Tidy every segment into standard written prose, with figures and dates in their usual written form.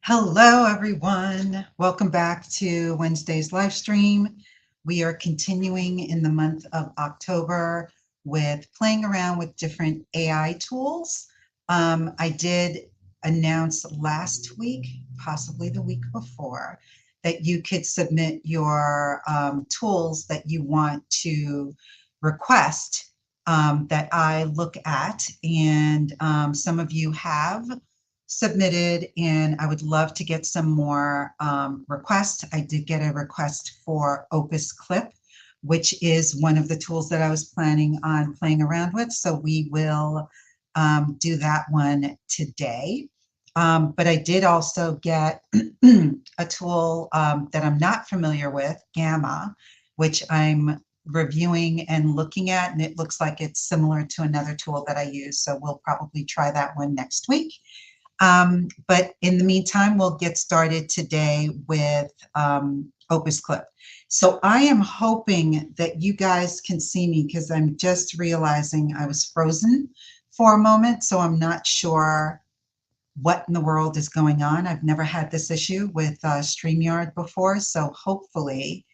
Hello, everyone. Welcome back to Wednesday's live stream. We are continuing in the month of October with playing around with different AI tools. I did announce last week, possibly the week before, that you could submit your tools that you want to request that I look at. And some of you have submitted, and I would love to get some more requests. I did get a request for Opus Clip, which is one of the tools that I was planning on playing around with. So we will do that one today. But I did also get a tool that I'm not familiar with, Gamma, which I'm reviewing and looking at, and it looks like it's similar to another tool that I use. So we'll probably try that one next week. But in the meantime, we'll get started today with Opus Clip. So I am hoping that you guys can see me because I'm just realizing I was frozen for a moment. So I'm not sure what in the world is going on. I've never had this issue with StreamYard before. So hopefully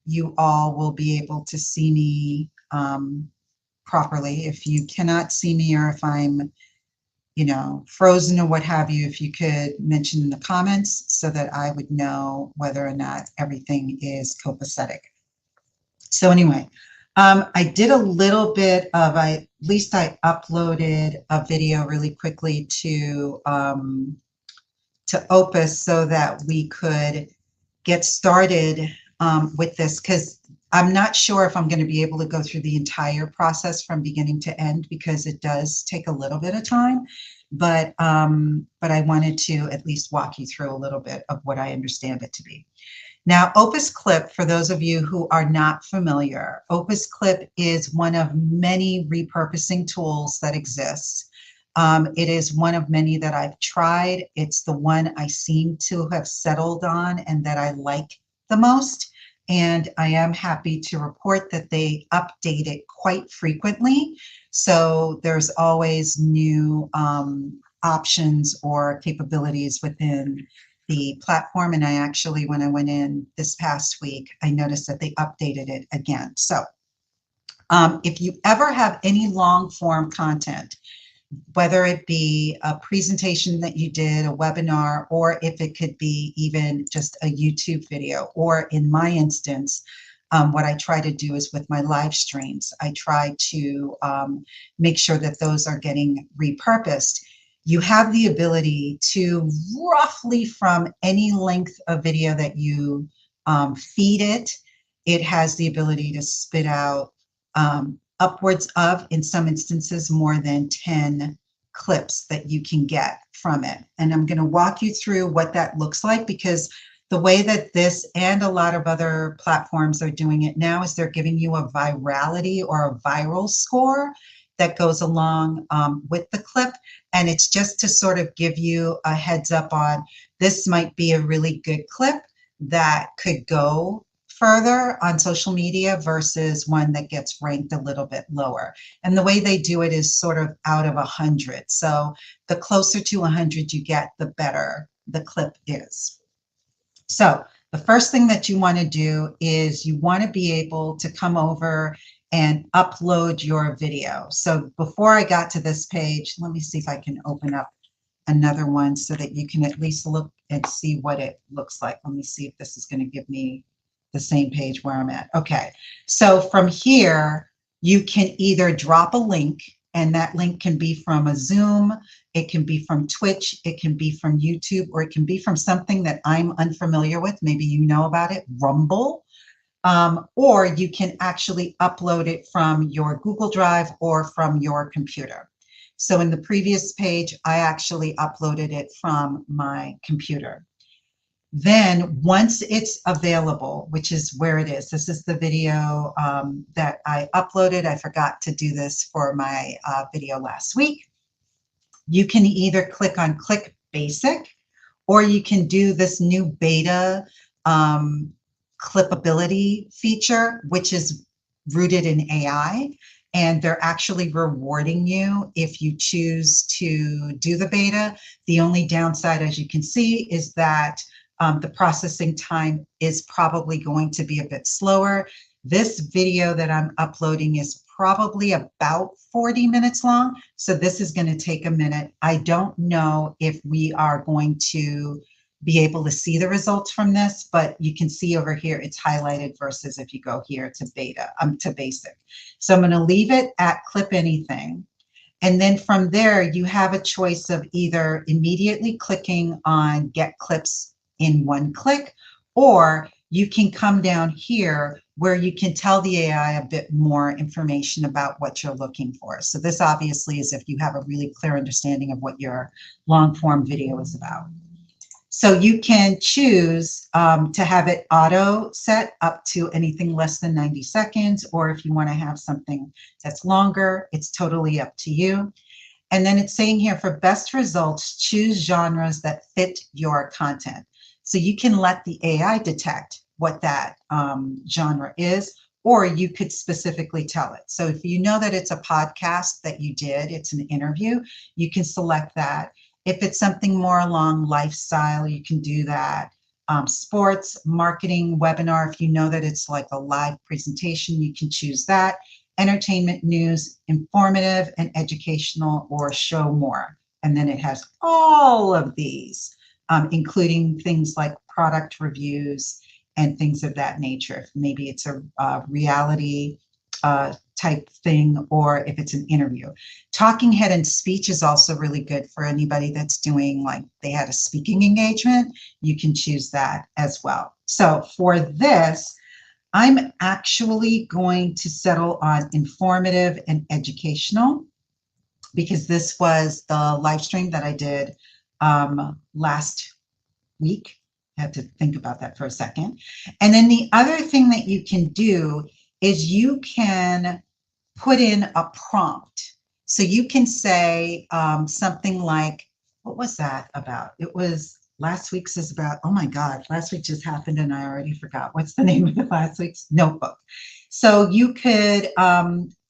you all will be able to see me properly. If you cannot see me or if I'm frozen or what have you, if you could mention in the comments so that I would know whether or not everything is copacetic. So anyway, I did a little bit of, at least I uploaded a video really quickly to Opus so that we could get started with this, because I'm not sure if I'm going to be able to go through the entire process from beginning to end because it does take a little bit of time, but I wanted to at least walk you through a little bit of what I understand it to be. Now, Opus Clip, for those of you who are not familiar, Opus Clip is one of many repurposing tools that exist. It is one of many that I've tried. It's the one I seem to have settled on and that I like the most. And I am happy to report that they update it quite frequently. So there's always new options or capabilities within the platform. And I actually, when I went in this past week, I noticed that they updated it again. So if you ever have any long form content, whether it be a presentation that you did, a webinar, or if it could be even just a YouTube video, or in my instance, what I try to do is with my live streams, I try to make sure that those are getting repurposed. You have the ability to roughly from any length of video that you feed it, it has the ability to spit out upwards of, in some instances, more than 10 clips that you can get from it. And I'm going to walk you through what that looks like, because the way that this and a lot of other platforms are doing it now is they're giving you a virality or a viral score that goes along with the clip. And it's just to sort of give you a heads up on this might be a really good clip that could go further on social media versus one that gets ranked a little bit lower. And the way they do it is sort of out of 100. So the closer to 100 you get, the better the clip is. So the first thing that you want to do is you want to be able to come over and upload your video. So before I got to this page, let me see if I can open up another one so that you can at least look and see what it looks like. Let me see if this is going to give me the same page where I'm at. Okay, so from here, you can either drop a link, and that link can be from a Zoom, it can be from Twitch, it can be from YouTube, or it can be from something that I'm unfamiliar with. Maybe you know about it, Rumble. Or you can actually upload it from your Google Drive or from your computer. So in the previous page, I actually uploaded it from my computer. Then once it's available, which is where it is, this is the video that I uploaded. I forgot to do this for my video last week. You can either click on Click Basic, or you can do this new beta clippability feature, which is rooted in AI. and they're actually rewarding you if you choose to do the beta. The only downside, as you can see, is that the processing time is probably going to be a bit slower. This video that I'm uploading is probably about 40 minutes long, so this is going to take a minute. I don't know if we are going to be able to see the results from this, but you can see over here it's highlighted versus if you go here to beta, to basic. So I'm going to leave it at clip anything. And then from there, you have a choice of either immediately clicking on get clips in one click, or you can come down here where you can tell the AI a bit more information about what you're looking for. So this obviously is if you have a really clear understanding of what your long form video is about. So you can choose to have it auto set up to anything less than 90 seconds, or if you want to have something that's longer, it's totally up to you. And then it's saying here for best results, choose genres that fit your content. So you can let the AI detect what that genre is, or you could specifically tell it. So if you know that it's a podcast that you did, it's an interview, you can select that. If it's something more along lifestyle, you can do that. Sports, marketing, webinar, if you know that it's like a live presentation, you can choose that. Entertainment, news, informative, and educational, or show more. And then it has all of these, including things like product reviews and things of that nature. Maybe it's a reality type thing, or if it's an interview. Talking head and speech is also really good for anybody that's doing, like they had a speaking engagement, you can choose that as well. So for this, I'm actually going to settle on informative and educational, because this was the live stream that I did last week. I had to think about that for a second. And then the other thing that you can do is you can put in a prompt. So you can say something like, what was that about? It was last week's is about, oh my God, last week just happened and I already forgot. What's the name of the last week's notebook? So you could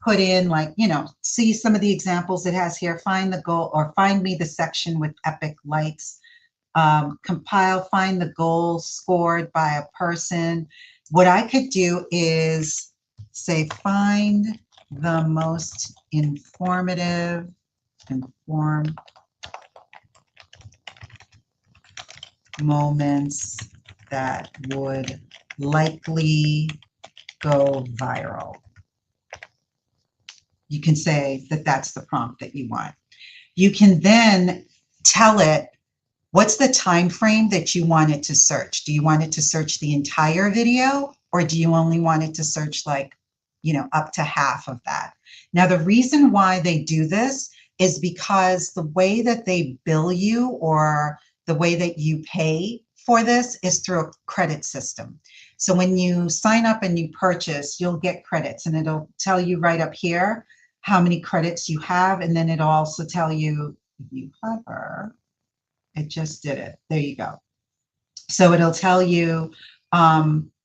put in like, see some of the examples it has here, find the goal, or find me the section with epic likes, compile, find the goal scored by a person. What I could do is say, find the most informative moments that would likely go viral. You can say that that's the prompt that you want. You can then tell it what's the time frame that you want it to search. Do you want it to search the entire video, or do you only want it to search like, up to half of that? Now, the reason why they do this is because the way that they bill you, or the way that you pay for this, is through a credit system. So when you sign up and you purchase, you'll get credits, and it'll tell you right up here how many credits you have. And then it'll also tell you, if you hover, it just did it. There you go. So it'll tell you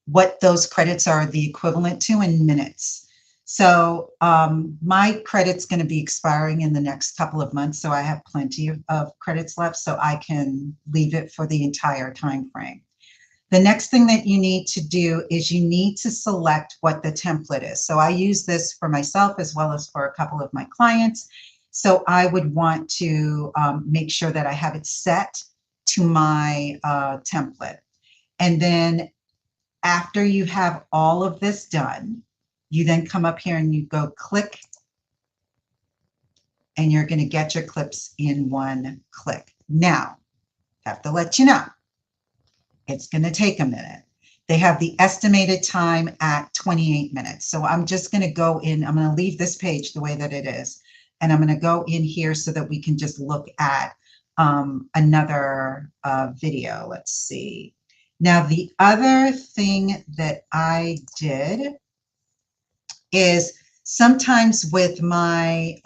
what those credits are the equivalent to in minutes. So my credit's going to be expiring in the next couple of months, so I have plenty of credits left, so I can leave it for the entire time frame. The next thing that you need to do is you need to select what the template is. So I use this for myself as well as for a couple of my clients. So I would want to make sure that I have it set to my template. And then after you have all of this done, you then come up here and you go click, and you're going to get your clips in one click. Now, I have to let you know, it's going to take a minute. They have the estimated time at 28 minutes. So I'm just going to go in, I'm going to leave this page the way that it is, and I'm going to go in here so that we can just look at another video. Let's see. Now, the other thing that I did is sometimes with my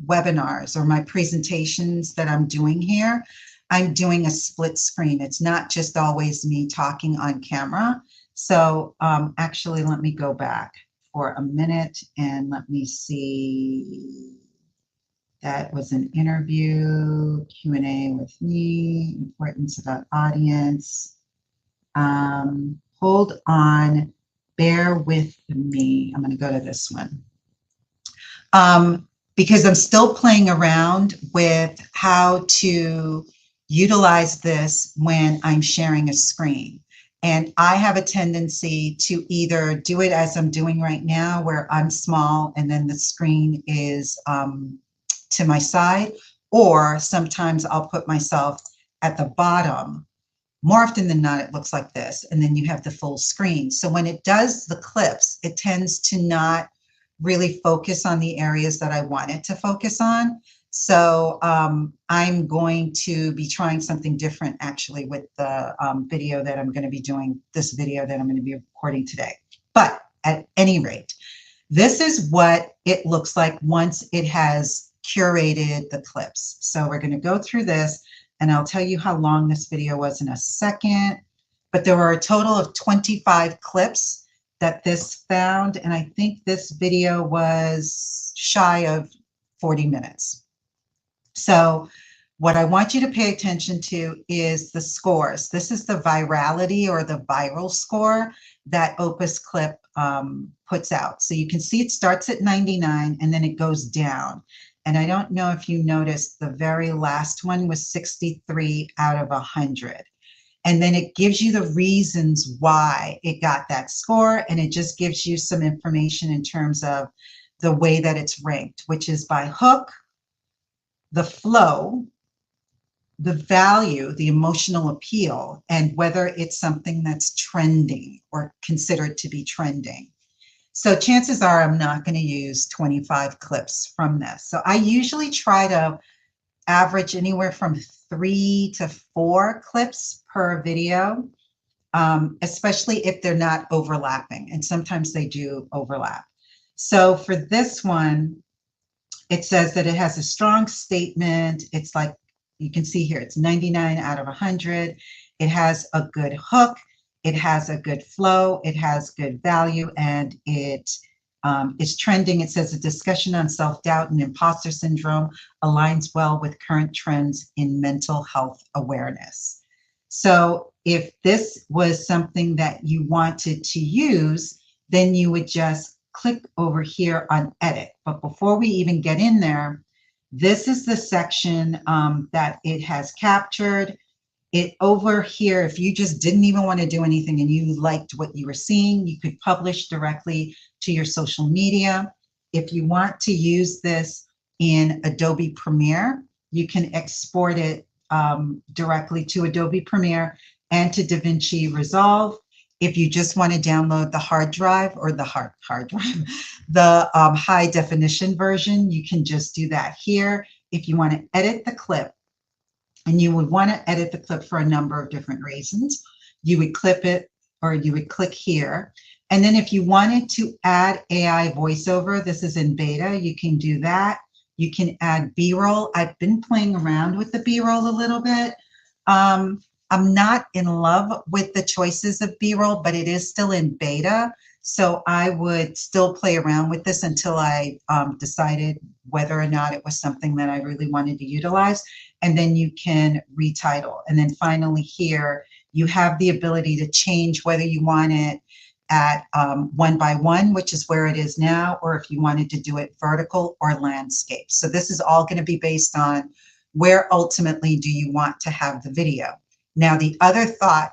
webinars or my presentations that I'm doing here, I'm doing a split screen. It's not just always me talking on camera. So actually, let me go back for a minute, and let me see. That was an interview, Q&A with me, importance about audience. Hold on, bear with me. I'm going to go to this one. Because I'm still playing around with how to utilize this when I'm sharing a screen. And I have a tendency to either do it as I'm doing right now, where I'm small and then the screen is to my side, or sometimes I'll put myself at the bottom. More often than not, it looks like this, and then you have the full screen. So when it does the clips, it tends to not really focus on the areas that I want it to focus on. So I'm going to be trying something different actually with the video that I'm going to be doing, this video that I'm going to be recording today. But at any rate, this is what it looks like once it has curated the clips. So we're going to go through this, and I'll tell you how long this video was in a second. But there were a total of 25 clips that this found, and I think this video was shy of 40 minutes. So what I want you to pay attention to is the scores. This is the virality or the viral score that Opus Clip puts out. So you can see it starts at 99 and then it goes down. And I don't know if you noticed, the very last one was 63 out of 100. And then it gives you the reasons why it got that score, and it just gives you some information in terms of the way that it's ranked, which is by hook, the flow, the value, the emotional appeal, and whether it's something that's trending or considered to be trending. So chances are I'm not going to use 25 clips from this. So I usually try to average anywhere from 3 to 4 clips per video, especially if they're not overlapping. And sometimes they do overlap. So for this one, it says that it has a strong statement. It's like, you can see here, it's 99 out of 100. It has a good hook. It has a good flow. It has good value, and it is trending. It says a discussion on self-doubt and imposter syndrome aligns well with current trends in mental health awareness. So if this was something that you wanted to use, then you would just click over here on edit. But before we even get in there, this is the section that it has captured. It over here, if you just didn't even want to do anything and you liked what you were seeing, you could publish directly to your social media. If you want to use this in Adobe Premiere, you can export it directly to Adobe Premiere and to DaVinci Resolve. If you just want to download the hard drive or the hard drive, the high definition version, you can just do that here. If you want to edit the clip, and you would want to edit the clip for a number of different reasons, you would clip it, or you would click here. And then if you wanted to add AI voiceover, this is in beta, you can do that. You can add B-roll. I've been playing around with the B-roll a little bit. I'm not in love with the choices of B-roll, but it is still in beta. So I would still play around with this until I decided whether or not it was something that I really wanted to utilize. And then you can retitle. And then finally here, you have the ability to change whether you want it at 1 by 1, which is where it is now, or if you wanted to do it vertical or landscape. So this is all going to be based on where ultimately do you want to have the video. Now, the other thought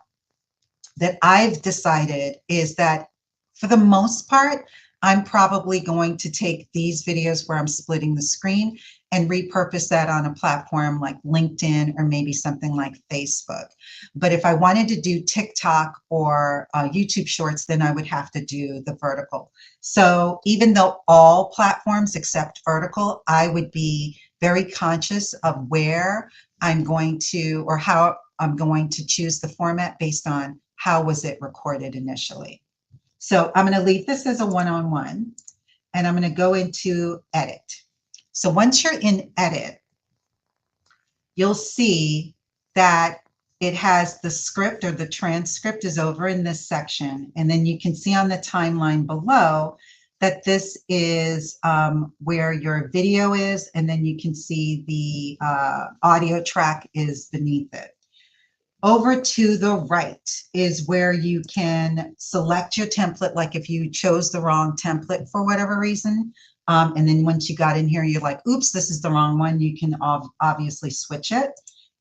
that I've decided is that for the most part, I'm probably going to take these videos where I'm splitting the screen and repurpose that on a platform like LinkedIn or maybe something like Facebook. But if I wanted to do TikTok or YouTube Shorts, then I would have to do the vertical. So even though all platforms except vertical, I would be very conscious of where I'm going to, or how I'm going to choose the format based on how was it recorded initially. So I'm going to leave this as a one-on-one, and I'm going to go into edit. So once you're in edit, you'll see that it has the script, or the transcript is over in this section. And then you can see on the timeline below that this is where your video is, and then you can see the audio track is beneath it. Over to the right is where you can select your template, like if you chose the wrong template for whatever reason, and then once you got in here, you're like, oops, this is the wrong one. You can obviously switch it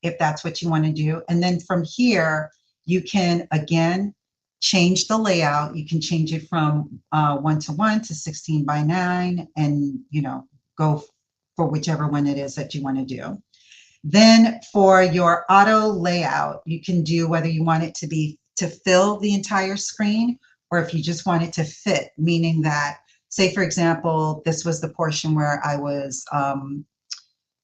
if that's what you want to do. And then from here, you can, again, change the layout. You can change it from 1:1 to 16:9 and, you know, go for whichever one it is that you want to do. Then for your auto layout, you can do whether you want it to be to fill the entire screen or if you just want it to fit, meaning that, say, for example, this was the portion where I was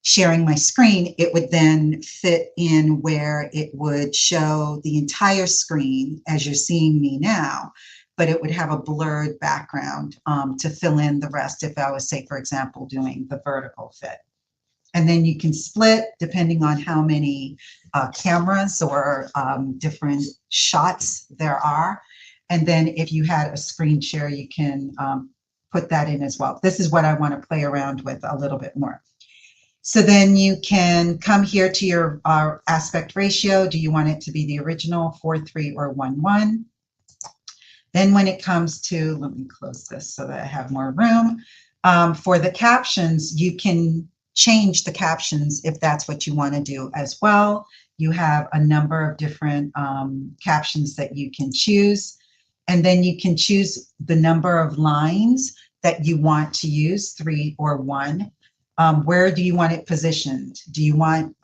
sharing my screen, it would then fit in where it would show the entire screen as you're seeing me now, but it would have a blurred background to fill in the rest if I was, say, for example, doing the vertical fit. And then you can split depending on how many cameras or different shots there are. And then if you had a screen share, you can put that in as well. This is what I want to play around with a little bit more. So then you can come here to your aspect ratio. Do you want it to be the original 4:3 or 1:1? Then when it comes to, let me close this so that I have more room. For the captions, you can change the captions if that's what you want to do as well. You have a number of different captions that you can choose. And then you can choose the number of lines that you want to use, 3 or 1. Where do you want it positioned? Do you want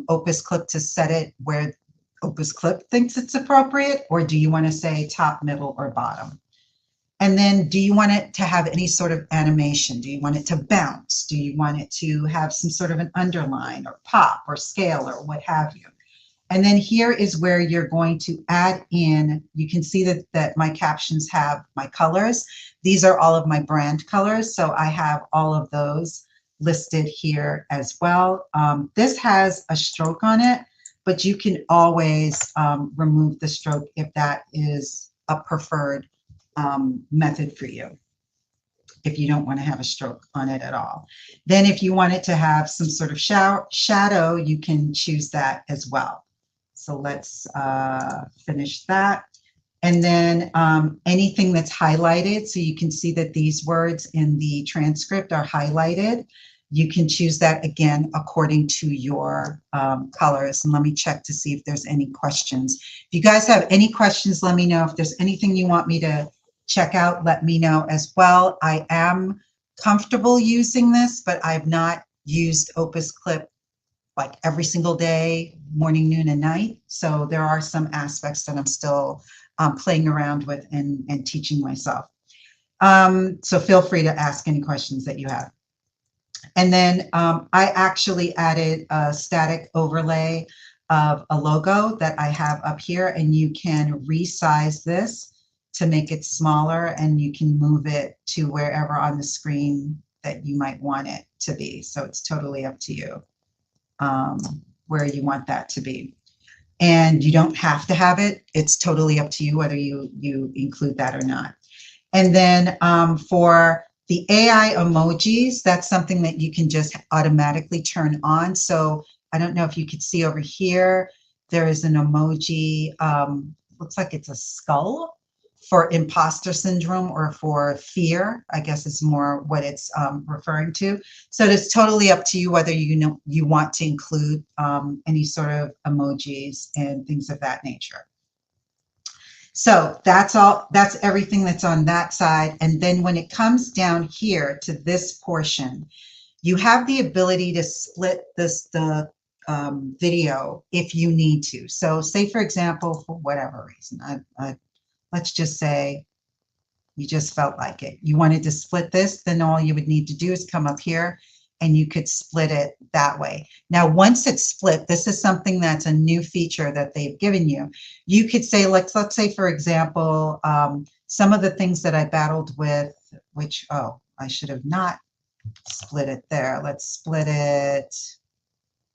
Opus Clip to set it where Opus Clip thinks it's appropriate, or do you want to say top, middle, or bottom? And then do you want it to have any sort of animation? Do you want it to bounce? Do you want it to have some sort of an underline or pop or scale or what have you? And then here is where you're going to add in, you can see that my captions have my colors. These are all of my brand colors, so I have all of those listed here as well. This has a stroke on it, but you can always remove the stroke if that is a preferred method for you, if you don't want to have a stroke on it at all. Then if you want it to have some sort of shadow, you can choose that as well. So let's finish that. And then anything that's highlighted, so you can see that these words in the transcript are highlighted. You can choose that again according to your colors. And let me check to see if there's any questions. If you guys have any questions, let me know. If there's anything you want me to check out, let me know as well. I am comfortable using this, but I've not used Opus Clip like every single day, morning, noon, and night. So there are some aspects that I'm still playing around with and teaching myself. So feel free to ask any questions that you have. And then I actually added a static overlay of a logo that I have up here, and you can resize this to make it smaller, and you can move it to wherever on the screen that you might want it to be. So it's totally up to you where you want that to be. And you don't have to have it. It's totally up to you whether you include that or not. And then for the AI emojis, that's something that you can just automatically turn on. So I don't know if you could see over here, there is an emoji, looks like it's a skull for imposter syndrome or for fear, I guess is more what it's referring to. So it's totally up to you whether you want to include any sort of emojis and things of that nature. So that's all, that's everything that's on that side. And then when it comes down here to this portion, you have the ability to split the video if you need to. So say, for example, for whatever reason, let's just say you just felt like it. You wanted to split this, then all you would need to do is come up here and you could split it that way. Now, once it's split, this is something that's a new feature that they've given you. You could say, let's say, for example, some of the things that I battled with, which, oh, I should have not split it there. Let's split it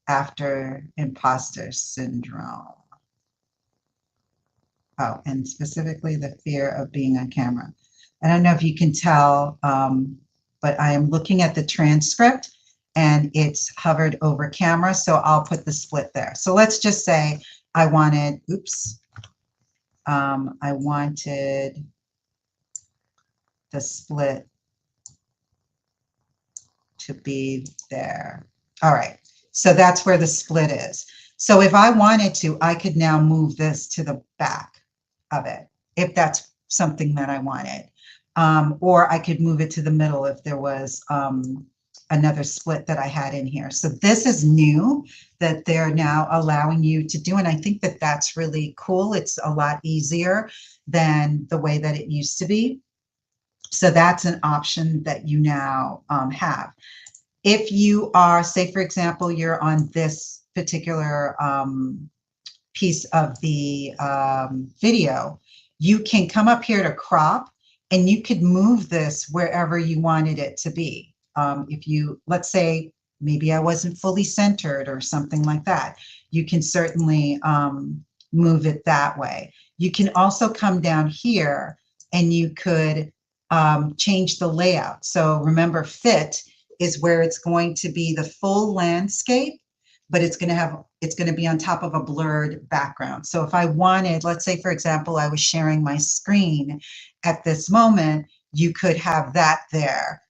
after imposter syndrome. Oh, and specifically the fear of being on camera. I don't know if you can tell, but I am looking at the transcript and it's hovered over camera. So I'll put the split there. So let's just say I wanted, oops, I wanted the split to be there. All right. So that's where the split is. So if I wanted to, I could now move this to the back of it, if that's something that I wanted. Or I could move it to the middle if there was another split that I had in here. So this is new that they're now allowing you to do. And I think that that's really cool. It's a lot easier than the way that it used to be. So that's an option that you now have. If you are, say, for example, you're on this particular piece of the video, you can come up here to crop and you could move this wherever you wanted it to be. If you, let's say, maybe I wasn't fully centered or something like that, you can certainly move it that way. You can also come down here and you could change the layout. So remember, fit is where it's going to be the full landscape, but it's going to be on top of a blurred background. So if I wanted, let's say, for example, I was sharing my screen at this moment, you could have that there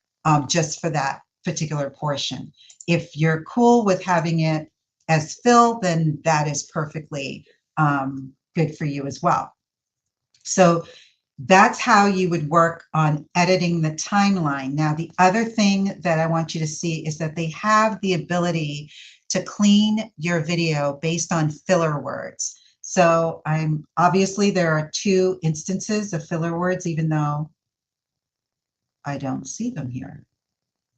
just for that particular portion. If you're cool with having it as fill, then that is perfectly good for you as well. So that's how you would work on editing the timeline. Now, the other thing that I want you to see is that they have the ability to clean your video based on filler words. So obviously there are 2 instances of filler words, even though I don't see them here.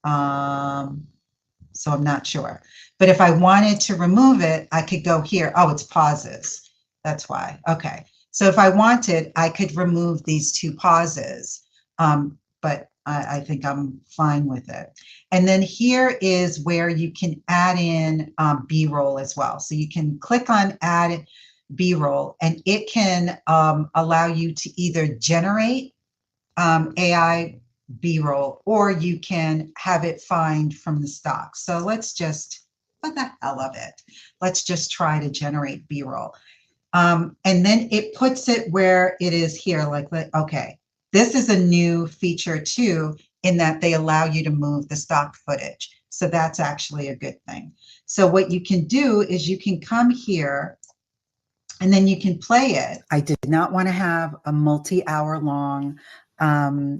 So I'm not sure. But if I wanted to remove it, I could go here. Oh, it's pauses. That's why. Okay. So if I wanted, I could remove these 2 pauses, but I think I'm fine with it. And then here is where you can add in B-roll as well. So you can click on add B-roll and it can allow you to either generate AI B-roll or you can have it find from the stock. So let's just, for the hell of it, let's just try to generate B-roll. And then it puts it where it is here, like, okay, this is a new feature too, in that they allow you to move the stock footage. So that's actually a good thing. So what you can do is you can come here and then you can play it. I did not want to have a multi-hour long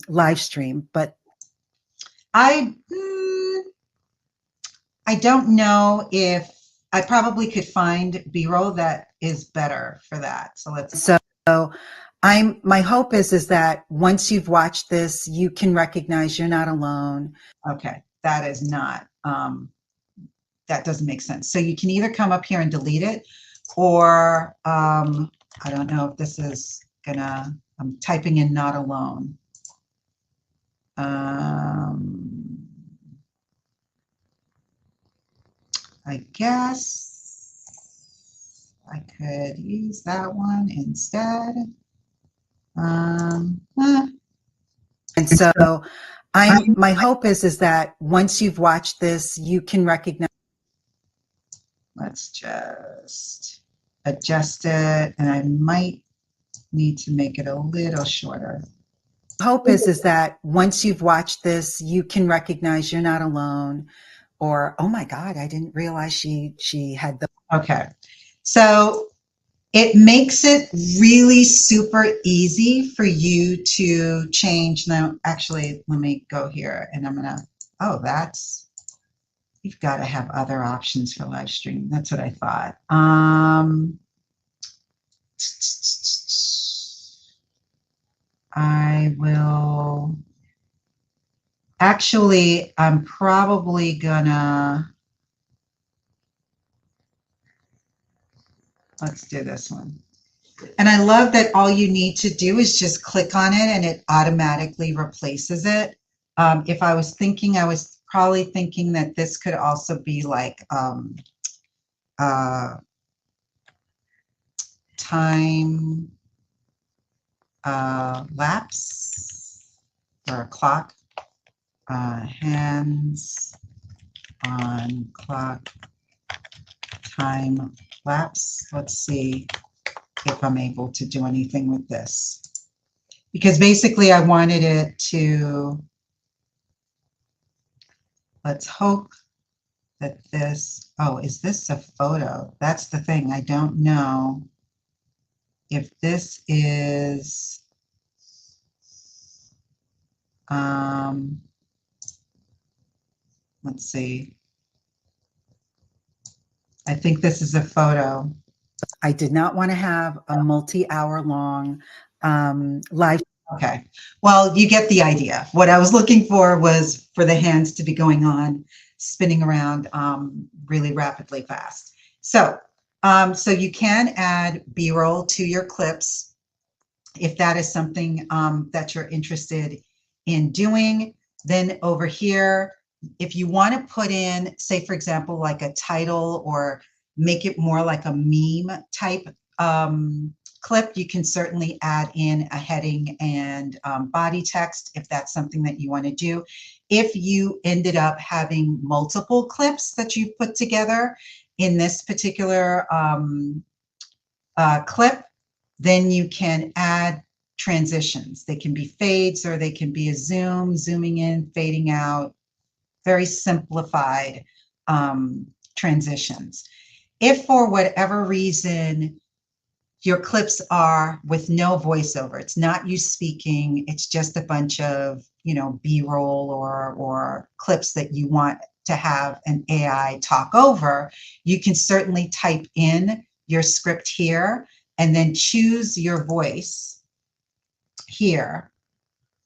live stream, but I don't know if I probably could find B-roll that is better for that. So let's. So my hope is that once you've watched this, you can recognize you're not alone. Okay, that is not that doesn't make sense. So you can either come up here and delete it, or I don't know if this is gonna. I'm typing in not alone. I guess I could use that one instead. And so my hope is that once you've watched this, you can recognize. Let's just adjust it, and I might need to make it a little shorter. Hope is that once you've watched this, you can recognize you're not alone, or, oh my God, I didn't realize she had the. Okay. So it makes it really super easy for you to change. Now, actually, let me go here and I'm gonna, oh, you've got to have other options for live stream. That's what I thought. I will, actually, I'm probably gonna, let's do this one. And I love that all you need to do is just click on it and it automatically replaces it. If I was thinking, I was probably thinking that this could also be like time lapse. or a clock, hands on clock time lapse. Let's see if I'm able to do anything with this. Because basically I wanted it to, let's hope that this, oh, is this a photo? That's the thing. I don't know if this is, let's see. I think this is a photo. I did not want to have a multi-hour long live. Okay. Well, you get the idea. What I was looking for was for the hands to be going on, spinning around really rapidly fast. So, so you can add B-roll to your clips if that is something that you're interested in doing. Then over here, if you want to put in, say, for example, like a title or make it more like a meme type clip, you can certainly add in a heading and body text if that's something that you want to do. If you ended up having multiple clips that you put together in this particular clip, then you can add transitions. They can be fades or they can be a zooming in, fading out, very simplified transitions. If for whatever reason your clips are with no voiceover, it's not you speaking, it's just a bunch of, you know, B-roll or clips that you want to have an AI talk over, you can certainly type in your script here and then choose your voice here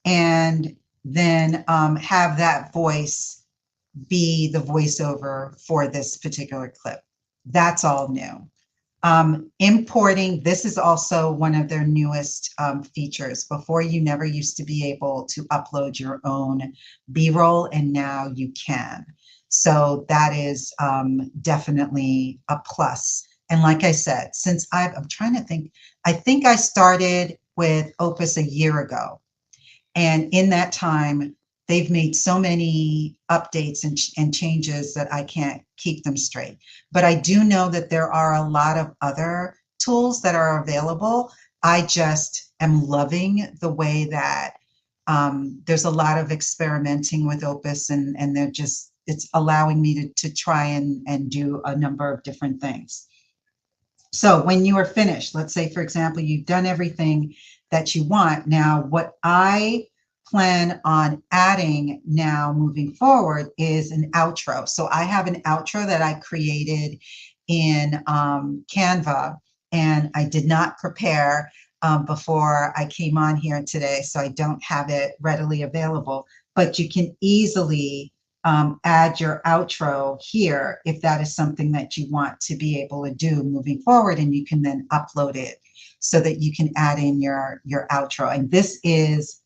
and then have that voice be the voiceover for this particular clip. That's all new. Importing, this is also one of their newest features. Before, you never used to be able to upload your own B-roll, and now you can. So that is definitely a plus. And like I said, since I'm trying to think, I think I started with Opus a year ago. And in that time, they've made so many updates and changes that I can't keep them straight. But I do know that there are a lot of other tools that are available. I just am loving the way that there's a lot of experimenting with Opus, and they're just, it's allowing me to try and do a number of different things. So when you are finished, let's say, for example, you've done everything that you want. Now, what I plan on adding now moving forward is an outro. So I have an outro that I created in Canva, and I did not prepare before I came on here today, so I don't have it readily available. But you can easily add your outro here if that is something that you want to be able to do moving forward, and you can then upload it so that you can add in your outro. And this is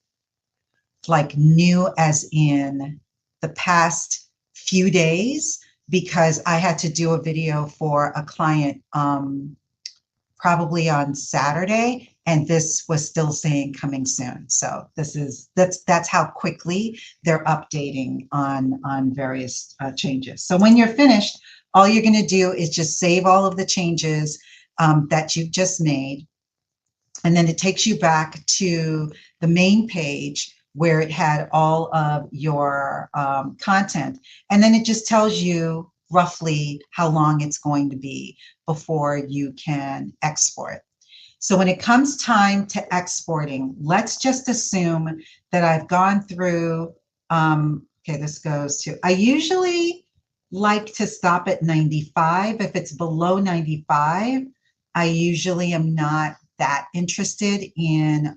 like new as in the past few days, because I had to do a video for a client probably on Saturday, and this was still saying coming soon. So that's how quickly they're updating on various changes. So when you're finished, all you're going to do is just save all of the changes that you've just made, and then it takes you back to the main page where it had all of your content, and then it just tells you roughly how long it's going to be before you can export. So when it comes time to exporting, let's just assume that I've gone through, okay, this goes to, I usually like to stop at 95. If it's below 95, I usually am not that interested in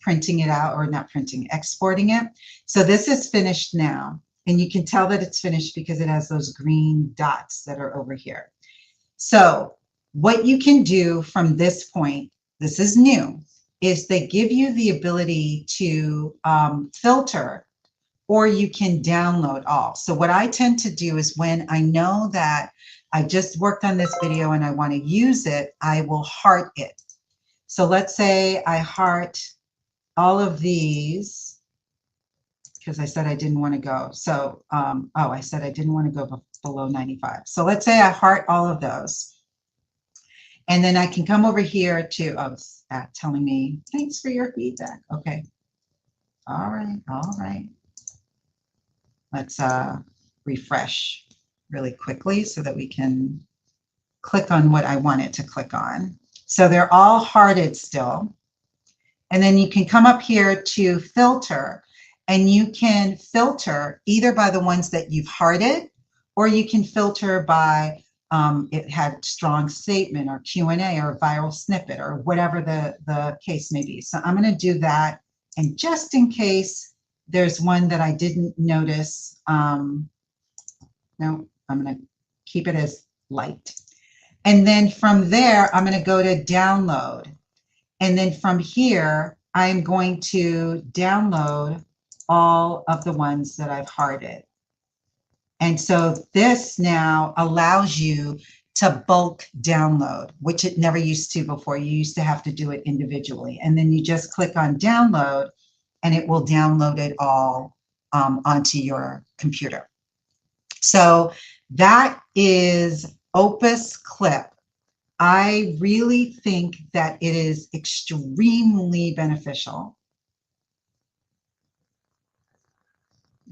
printing it out, or not printing, exporting it. So this is finished now. And you can tell that it's finished because it has those green dots that are over here. So what you can do from this point, this is new, is they give you the ability to filter, or you can download all. So what I tend to do is when I know that I just worked on this video and I want to use it, I will heart it. So let's say I heart all of these, because I said I didn't want to go. So, I said I didn't want to go below 95. So let's say I heart all of those. And then I can come over here to, it's telling me, thanks for your feedback. Okay. All right. All right. Let's refresh really quickly so that we can click on what I want it to click on. So they're all hearted still. And then you can come up here to filter, and you can filter either by the ones that you've hearted, or you can filter by it had strong statement or Q&A or viral snippet or whatever the case may be. So I'm going to do that. And just in case there's one that I didn't notice, no, I'm going to keep it as light. And then from there, I'm going to go to download. And then from here, I'm going to download all of the ones that I've hearted. And so this now allows you to bulk download, which it never used to before. You used to have to do it individually. And then you just click on download, and it will download it all onto your computer. So that is Opus Clip. I really think that it is extremely beneficial.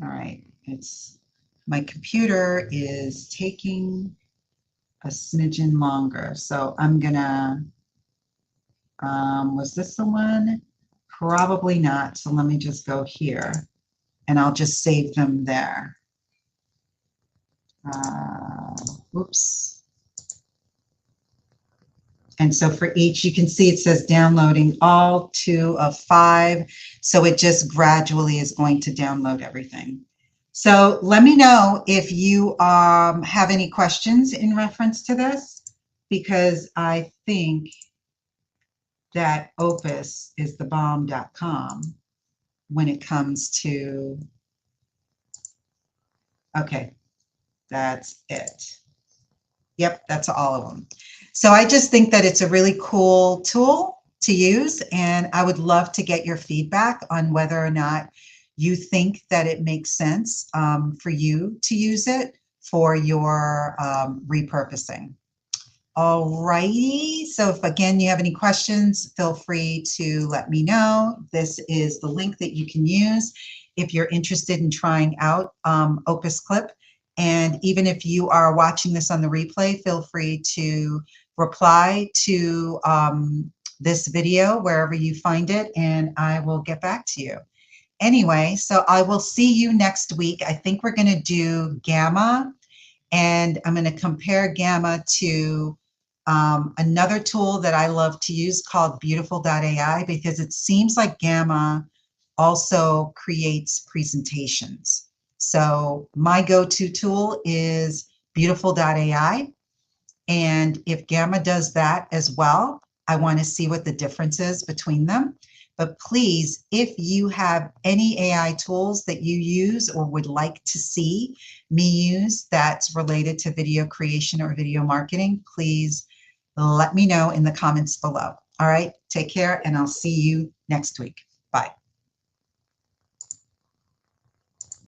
All right, my computer is taking a smidgen longer, so I'm gonna, was this the one? Probably not, so let me just go here, and I'll just save them there. Oops. And so for each, you can see it says downloading all 2 of 5. So it just gradually is going to download everything. So let me know if you have any questions in reference to this, because I think that Opus is the bomb.com when it comes to, okay, that's it. Yep, that's all of them. So I just think that it's a really cool tool to use, and I would love to get your feedback on whether or not you think that it makes sense for you to use it for your repurposing. All righty. So if, again, you have any questions, feel free to let me know. This is the link that you can use if you're interested in trying out Opus Clip. And even if you are watching this on the replay, feel free to reply to this video wherever you find it, and I will get back to you. Anyway, so I will see you next week. I think we're going to do Gamma, and I'm going to compare Gamma to another tool that I love to use called Beautiful.ai, because it seems like Gamma also creates presentations. So my go-to tool is Beautiful.ai. And if Gamma does that as well, I want to see what the difference is between them. But please, if you have any AI tools that you use or would like to see me use that's related to video creation or video marketing, please let me know in the comments below. All right, take care, and I'll see you next week. Bye.